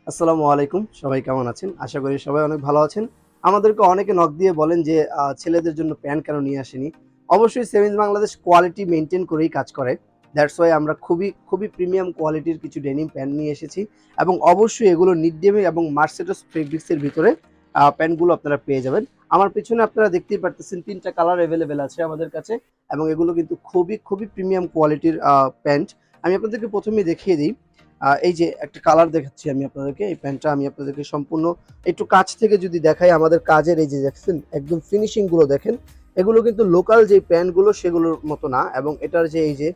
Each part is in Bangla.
আসসালামু আলাইকুম। সবাই কেমন আছেন? আশা করি সবাই অনেক ভালো আছেন। আমাদেরকে অনেকে নক দিয়ে বলেন যে ছেলেদের জন্য প্যান্ট কেন নিয়ে আসেনি? অবশ্যই সেভিংস বাংলাদেশ কোয়ালিটি মেইনটেইন করেই কাজ করে। দ্যাটস ওয়াই আমরা খুবই প্রিমিয়াম কোয়ালিটির কিছু ডেনিম প্যান্ট নিয়ে এসেছি এবং অবশ্যই এগুলো নিডডেমি এবং মার্সেডিস ফেব্রিক্স এর ভিতরে প্যান্টগুলো আপনারা পেয়ে যাবেন। আমার পেছনে আপনারা দেখতেই পারতেছেন ৩ টা কালার এভেইলেবল আছে আমাদের কাছে এবং এগুলো কিন্তু খুবই প্রিমিয়াম কোয়ালিটির প্যান্ট। আমি আপনাদেরকে ১ম এই দেখিয়ে দেই। এই যে একটা কালার দেখাচ্ছি আমি আপনাদেরকে। এই প্যান্টটা আমি আপনাদেরকে সম্পূর্ণ একটু কাছ থেকে যদি দেখাই, আমাদের কাজের এই যে দেখছেন একদম ফিনিশিং গুলো দেখেন। এগুলো কিন্তু লোকাল যে প্যান্টগুলো সেগুলোর মতো না এবং এটার যে এই যে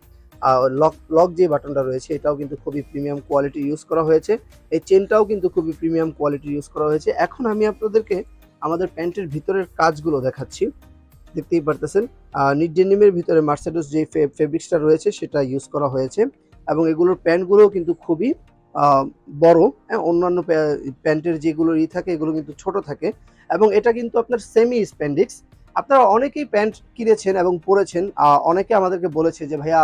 লক লক যে বাটনটা রয়েছে এটাও কিন্তু খুবই প্রিমিয়াম কোয়ালিটি ইউজ করা হয়েছে। এই চেনটাও কিন্তু খুবই প্রিমিয়াম কোয়ালিটি ইউজ করা হয়েছে। এখন আমি আপনাদেরকে আমাদের প্যান্টের ভিতরের কাজগুলো দেখাচ্ছি। দেখতেই পারতেছেন নিট ডেনিমের ভিতরে মার্সেডিস যে ফেব্রিক্সটা রয়েছে সেটা ইউজ করা হয়েছে এবং এগুলোর প্যান্টগুলোও কিন্তু খুবই বড়। হ্যাঁ, অন্যান্য প্যান্টের যেগুলো থাকে এগুলো কিন্তু ছোট থাকে এবং এটা কিন্তু আপনার সেমি স্প্যান্ডিক্স। আপনারা অনেকেই প্যান্ট কিনেছেন এবং পরেছেন, অনেকে আমাদেরকে বলেছে যে ভাইয়া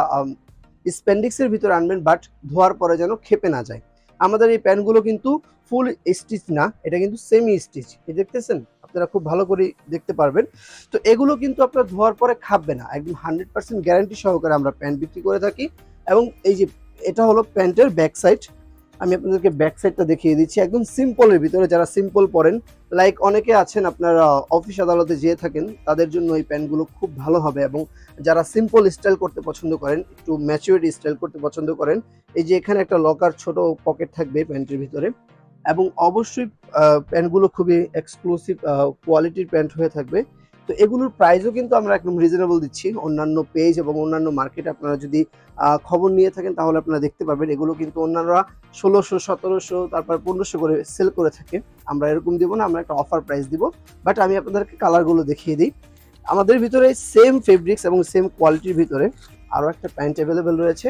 স্প্যান্ডিক্সের ভিতরে আনবেন বাট ধোয়ার পরে যেন খেপে না যায়। আমাদের এই প্যান্টগুলো কিন্তু ফুল স্টিচ না, এটা কিন্তু সেমি স্টিচ। এই দেখতেছেন, আপনারা খুব ভালো করে দেখতে পারবেন। তো এগুলো কিন্তু আপনার ধোয়ার পরে খাববে না, একদম 100% গ্যারান্টি সহকারে আমরা প্যান্ট বিক্রি করে থাকি। এবং এই যে এটা হলো প্যান্টের ব্যাক সাইড। আমি আপনাদেরকে ব্যাক সাইডটা দেখিয়ে দিচ্ছি একদম সিম্পলের ভিতরে। যারা সিম্পল পরেন, লাইক অনেকে আছেন আপনারা অফিস আদালতে যেয়ে থাকেন, তাদের জন্য এই প্যান্টগুলো খুব ভালো হবে। এবং যারা সিম্পল স্টাইল করতে পছন্দ করেন, একটু ম্যাচুরিটি স্টাইল করতে পছন্দ করেন, এই যে এখানে একটা লকার ছোট পকেট থাকবে প্যান্টের ভিতরে এবং অবশ্যই প্যান্টগুলো খুবই এক্সক্লুসিভ কোয়ালিটির প্যান্ট হয়ে থাকবে। তো এগুলোর প্রাইসও কিন্তু আমরা একদম রিজনেবল দিচ্ছি। অন্যান্য পেজ এবং অন্যান্য মার্কেটে আপনারা যদি খবর নিয়ে থাকেন তাহলে আপনারা দেখতে পাবেন এগুলো কিন্তু অন্যান্যরা ১৬০০, ১৭০০, তারপর ১৫০০ করে সেল করে থাকে। আমরা এরকম দিব না, আমরা একটা অফার প্রাইস দিব। বাট আমি আপনাদেরকে কালারগুলো দেখিয়ে দিই। আমাদের ভিতরে সেম ফেব্রিক্স এবং সেম কোয়ালিটির ভিতরে আরও একটা প্যান্ট অ্যাভেলেবেল রয়েছে।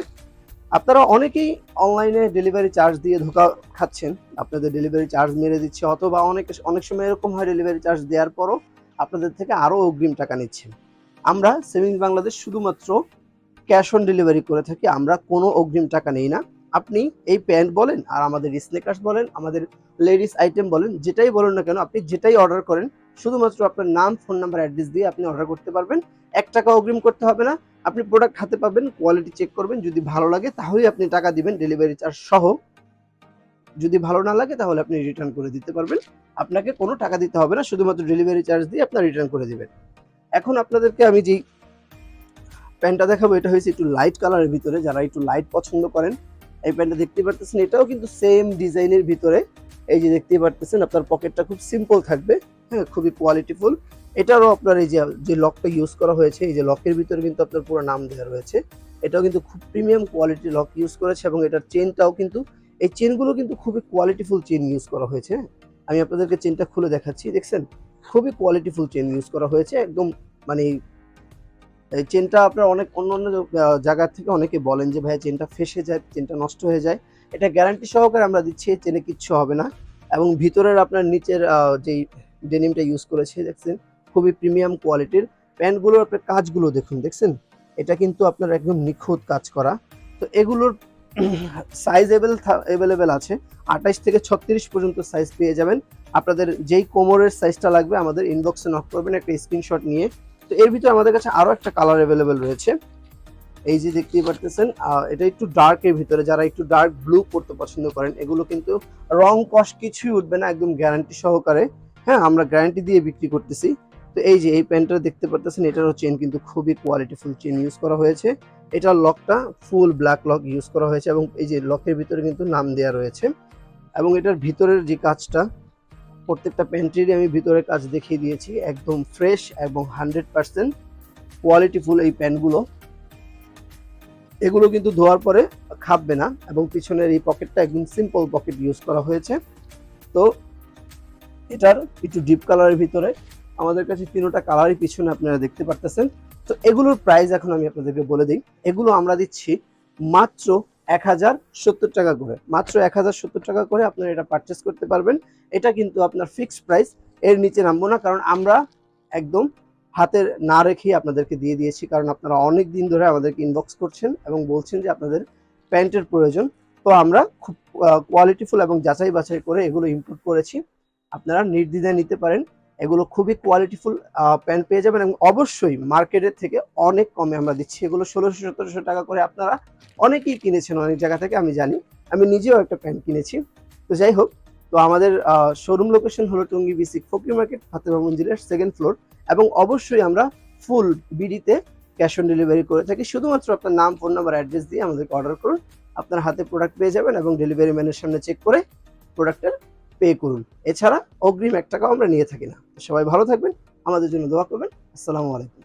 আপনারা অনেকেই অনলাইনে ডেলিভারি চার্জ দিয়ে ধোঁকা খাচ্ছেন, আপনাদের ডেলিভারি চার্জ মেরে দিচ্ছে, অথবা অনেক সময় এরকম হয় ডেলিভারি চার্জ দেওয়ার পরও আপনাদের থেকে আরও অগ্রিম টাকা নিচ্ছেন। আমরা সেভিংস বাংলাদেশ শুধুমাত্র ক্যাশ অন ডেলিভারি করে থাকি, আমরা কোনো অগ্রিম টাকা নেই না। আপনি এই প্যান্ট বলেন আর আমাদের স্নেকার্স বলেন, আমাদের লেডিস আইটেম বলেন, যেটাই বলেন না কেন, আপনি যেটাই অর্ডার করেন শুধুমাত্র আপনার নাম, ফোন নাম্বার, অ্যাড্রেস দিয়ে আপনি অর্ডার করতে পারবেন। ৳১ অগ্রিম করতে হবে না। আপনি প্রোডাক্ট হাতে পাবেন, কোয়ালিটি চেক করবেন, যদি ভালো লাগে তাহলেই আপনি টাকা দিবেন ডেলিভারি চার্জ সহ। যদি ভালো না লাগে তাহলে আপনি রিটার্ন করে দিতে পারবেন। আপনাকে কোনো টাকা দিতে হবে না, শুধুমাত্র ডেলিভারি চার্জ দিয়ে আপনার রিটার্ন করে দিবেন। এখন আপনাদেরকে আমি যেই প্যান্টটা দেখাবো এটা হয়েছে একটু লাইট কালারের ভিতরে। যারা একটু লাইট পছন্দ করেন, এই প্যান্টটা দেখতেই পারতেছেন, এটাও কিন্তু সেম ডিজাইনের ভিতরে। এই যে দেখতেই পারতেছেন, আপনার পকেটটা খুব সিম্পল থাকবে। হ্যাঁ, খুবই কোয়ালিটিফুল। এটারও আপনার এই যে লকটা ইউজ করা হয়েছে, এই যে লকের ভিতরে কিন্তু আপনার পুরো নাম দেওয়া রয়েছে। এটাও কিন্তু খুব প্রিমিয়াম কোয়ালিটির লক ইউজ করেছে এবং এটার চেনটাও কিন্তু, এই চেনগুলো কিন্তু খুবই কোয়ালিটিফুল চেন ইউজ করা হয়েছে। হ্যাঁ, আমি আপনাদেরকে চেনটা খুলে দেখাচ্ছি, দেখছেন? খুবই কোয়ালিটিফুল চেন ইউজ করা হয়েছে একদম। মানে এই চেনটা আপনার অন্যান্য জায়গা থেকে অনেকে বলেন যে ভাইয়া চেনটা ফেঁসে যায়, চেনটা নষ্ট হয়ে যায়। এটা গ্যারান্টি সহকারে আমরা দিচ্ছি, এই চেনে কিচ্ছু হবে না। এবং ভিতরের আপনার নিচের যেই ডেনিমটা ইউজ করেছে দেখছেন, খুবই প্রিমিয়াম কোয়ালিটির। প্যান্টগুলোর আপনার কাজগুলো দেখুন, দেখছেন? এটা কিন্তু আপনার একদম নিখুঁত কাজ করা। তো এগুলোর সাইজ এভেলেবেল আছে। ২৮ থেকে ৩৬ পর্যন্ত সাইজ পেয়ে যাবেন। আপনাদের যেই কোমরের সাইজটা লাগবে আমাদের ইনবক্সে নক করবেন একটা স্ক্রিনশট নিয়ে। তো এর ভিতরে আমাদের কাছে আরো একটা কালার অ্যাভেলেবেল রয়েছে। এই যে দেখতেই পারতেছেন, এটা একটু ডার্ক এর ভিতরে। যারা একটু ডার্ক ব্লু পড়তে পছন্দ করেন, এগুলো কিন্তু রং কস কিছুই উঠবে না, একদম গ্যারান্টি সহকারে। হ্যাঁ, আমরা গ্যারান্টি দিয়ে বিক্রি করতেছি। তো এই যে এই প্যান্টটা দেখতে পারতেছেন, এটারও চেন কিন্তু খুবই কোয়ালিটিফুল চেন ইউজ করা হয়েছে। এটার লকটা ফুল ব্ল্যাক লক ইউজ করা হয়েছে এবং এই যে লকের ভিতরে কিন্তু নাম দেওয়া রয়েছে। এবং এটার ভিতরের যে কাজটা, প্রত্যেকটা প্যান্ট্রিরই আমি ভিতরের কাজ দেখিয়ে দিয়েছি, একদম ফ্রেশ এবং 100% কোয়ালিটিফুল এই প্যান্টগুলো। এগুলো কিন্তু ধোয়ার পরে খাববে না এবং পিছনের এই পকেটটা একদম সিম্পল পকেট ইউজ করা হয়েছে। তো এটার একটু ডিপ কালারের ভিতরে আমাদের কাছে তিনটা কালারই পিছনে আপনারা দেখতে পারতেছেন। তো এগুলোর প্রাইস এখন আমি আপনাদেরকে বলে দিই। এগুলো আমরা দিচ্ছি মাত্র ১,০৭০ টাকা করে। মাত্র ১,০৭০ টাকা করে আপনারা এটা পারচেস করতে পারবেন। এটা কিন্তু আপনার ফিক্সড প্রাইস, এর নিচে নামবো না, কারণ আমরা একদম হাতের না রেখেই আপনাদেরকে দিয়ে দিয়েছি। কারণ আপনারা অনেক দিন ধরে আমাদেরকে ইনবক্স করছেন এবং বলছেন যে আপনাদের প্যান্টের প্রয়োজন। তো আমরা খুব কোয়ালিটিফুল এবং যাচাই বাছাই করে এগুলো ইম্পোর্ট করেছি। আপনারা নির্দ্বিধায় নিতে পারেন। এগুলো খুবই কোয়ালিটিফুল প্যান্ট পেয়ে যাবেন এবং অবশ্যই মার্কেটের থেকে অনেক কমে আমরা দিচ্ছি। এগুলো ১৬০০-১৭০০ টাকা করে আপনারা অনেকেই কিনেছেন অনেক জায়গা থেকে, আমি জানি। আমি নিজেও একটা প্যান্ট কিনেছি। তো যাই হোক, তো আমাদের শোরুম লোকেশন হলো টঙ্গী বিসিক ফকির মার্কেট, ফাতেমা মঞ্জিলের 2nd ফ্লোর, এবং অবশ্যই আমরা ফুল বিডিতে ক্যাশ অন ডেলিভারি করে থাকি। শুধুমাত্র আপনার নাম, ফোন নাম্বার, অ্যাড্রেস দিয়ে আমাদেরকে অর্ডার করুন। আপনার হাতে প্রোডাক্ট পেয়ে যাবেন এবং ডেলিভারি ম্যানের সামনে চেক করে প্রোডাক্টের পে করুন। এছাড়া অগ্রিম ৳১ টাকাও আমরা নিয়ে থাকি না। সবাই ভালো থাকবেন, আমাদের জন্য দোয়া করবেন। আসসালামু আলাইকুম।